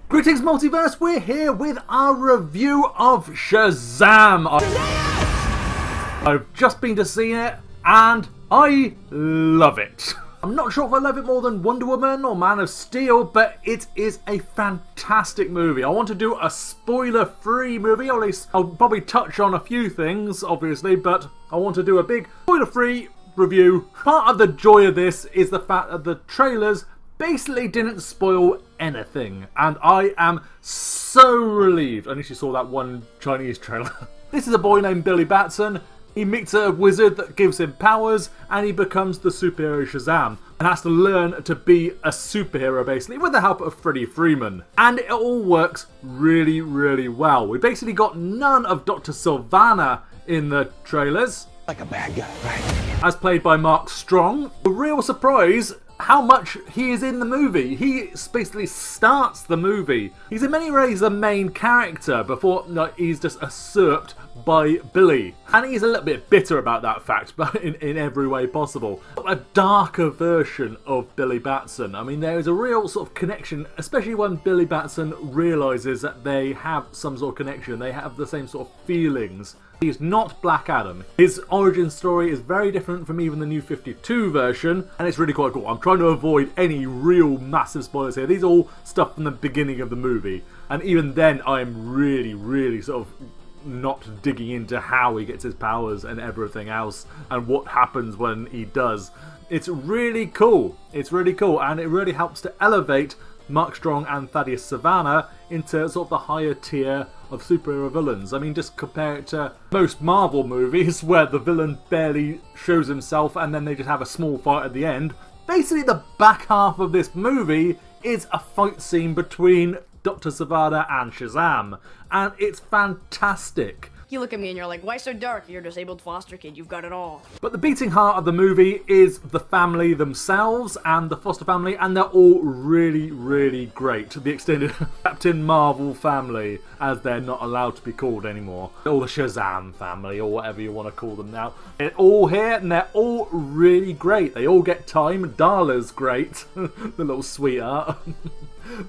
Greetings Multiverse, we're here with our review of Shazam! I've just been to see it and I love it. I'm not sure if I love it more than Wonder Woman or Man of Steel, but it is a fantastic movie. I want to do a spoiler-free movie, or at least I'll probably touch on a few things, obviously, but I want to do a big spoiler-free review. Part of the joy of this is the fact that the trailers basically didn't spoil anything, and I am so relieved. I initially saw that one Chinese trailer. This is a boy named Billy Batson. He meets a wizard that gives him powers, and he becomes the superhero Shazam, and has to learn to be a superhero basically with the help of Freddie Freeman. And it all works really, really well. We basically got none of Dr. Sivana in the trailers. Like a bad guy, right? As played by Mark Strong. A real surprise how much he is in the movie. He basically starts the movie. He's in many ways the main character before he's just usurped by Billy. And he's a little bit bitter about that fact, but in every way possible. A darker version of Billy Batson. I mean, there is a real sort of connection, especially when Billy Batson realises that they have some sort of connection. They have the same sort of feelings. He's not Black Adam. His origin story is very different from even the New 52 version, and it's really quite cool. I'm trying to avoid any real massive spoilers here. These are all stuff from the beginning of the movie, and even then I'm really, really sort of not digging into how he gets his powers and everything else, and what happens when he does. It's really cool. It's really cool, and it really helps to elevate Mark Strong and Thaddeus Sivana into sort of the higher tier of superhero villains. I mean, just compare it to most Marvel movies where the villain barely shows himself and then they just have a small fight at the end. Basically, the back half of this movie is a fight scene between Dr. Sivana and Shazam, and it's fantastic. You look at me and you're like, why so dark? You're a disabled foster kid, you've got it all. But the beating heart of the movie is the family themselves and the foster family, and they're all really, really great. The extended Captain Marvel family, as they're not allowed to be called anymore. Or the Shazam family, or whatever you want to call them now. They're all here, and they're all really great. They all get time. Darla's great, the little sweetheart.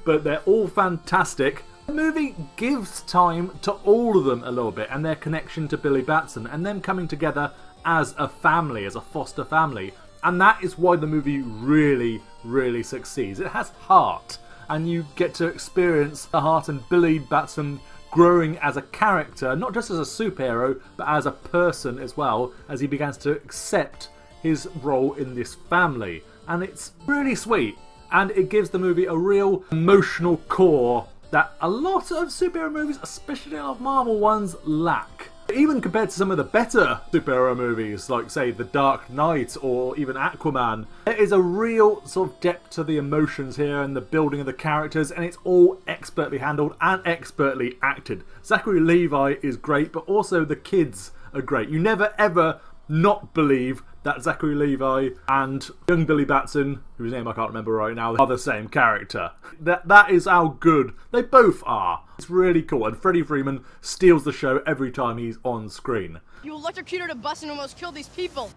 But they're all fantastic. The movie gives time to all of them a little bit, and their connection to Billy Batson, and them coming together as a family, as a foster family. And that is why the movie really, really succeeds. It has heart, and you get to experience the heart and Billy Batson growing as a character, not just as a superhero, but as a person as well, as he begins to accept his role in this family. And it's really sweet, and it gives the movie a real emotional core that a lot of superhero movies, especially a lot of Marvel ones, lack. Even compared to some of the better superhero movies, like say The Dark Knight or even Aquaman, there is a real sort of depth to the emotions here and the building of the characters, and it's all expertly handled and expertly acted. Zachary Levi is great, but also the kids are great. You never ever not believe that Zachary Levi and young Billy Batson, whose name I can't remember right now, are the same character. That is how good they both are. It's really cool, and Freddie Freeman steals the show every time he's on screen. You electrocuted a bus and almost killed these people.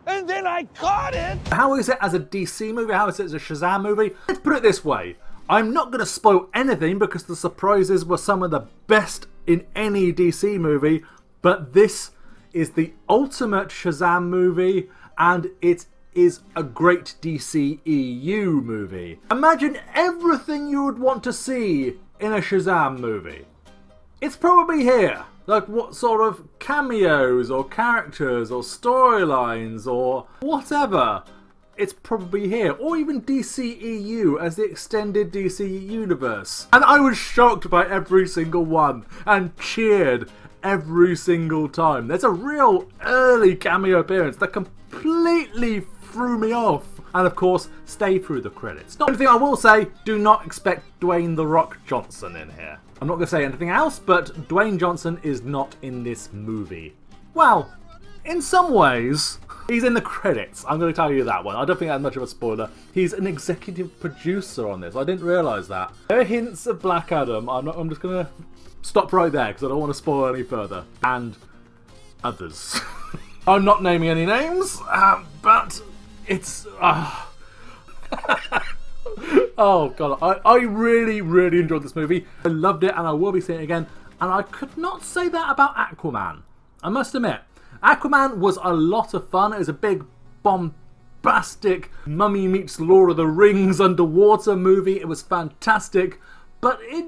And then I caught it! How is it as a DC movie? How is it as a Shazam movie? Let's put it this way. I'm not going to spoil anything because the surprises were some of the best in any DC movie, but this is the ultimate Shazam movie, and it is a great DCEU movie. Imagine everything you would want to see in a Shazam movie. It's probably here. Like what sort of cameos or characters or storylines or whatever. It's probably here. Or even DCEU as the extended DC universe. And I was shocked by every single one and cheered every single time. There's a real early cameo appearance that completely threw me off. And of course, stay through the credits. The only thing I will say, do not expect Dwayne "The Rock" Johnson in here. I'm not going to say anything else, but Dwayne Johnson is not in this movie. Well, in some ways, he's in the credits. I'm going to tell you that one. I don't think that's much of a spoiler. He's an executive producer on this. I didn't realise that. There are hints of Black Adam. I'm just going to stop right there because I don't want to spoil any further. And others. I'm not naming any names, but it's... Oh god, I really, really enjoyed this movie. I loved it and I will be seeing it again. And I could not say that about Aquaman. I must admit. Aquaman was a lot of fun. It was a big, bombastic Mummy meets Lord of the Rings underwater movie. It was fantastic. But it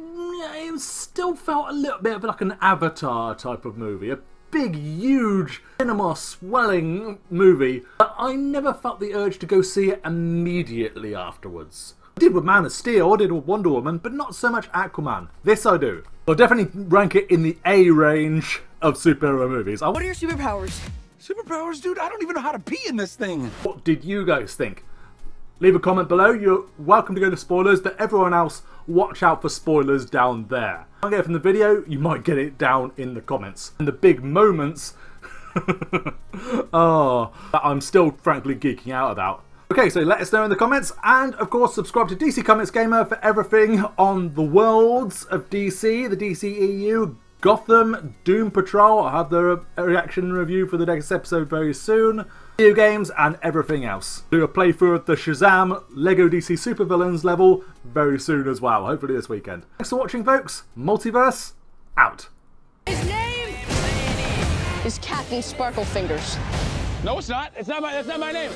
still felt a little bit of like an Avatar type of movie. A big, huge, cinema swelling movie. But I never felt the urge to go see it immediately afterwards. I did with Man of Steel, I did with Wonder Woman, but not so much Aquaman. This I do. I'll definitely rank it in the A range of superhero movies. What are your superpowers? Superpowers, dude? I don't even know how to pee in this thing. What did you guys think? Leave a comment below. You're welcome to go to spoilers, but everyone else, watch out for spoilers down there. If you don't get it from the video, you might get it down in the comments. And the big moments, oh, that I'm still frankly geeking out about. Okay, so let us know in the comments, and of course subscribe to DC Comics Gamer for everything on the worlds of DC, the DCEU, Gotham, Doom Patrol. I'll have the reaction review for the next episode very soon. Video games and everything else. Do a playthrough of the Shazam Lego DC Supervillains level very soon as well, hopefully this weekend. Thanks for watching, folks. Multiverse, out. His name is Captain Sparklefingers. No, it's not. That's not my name.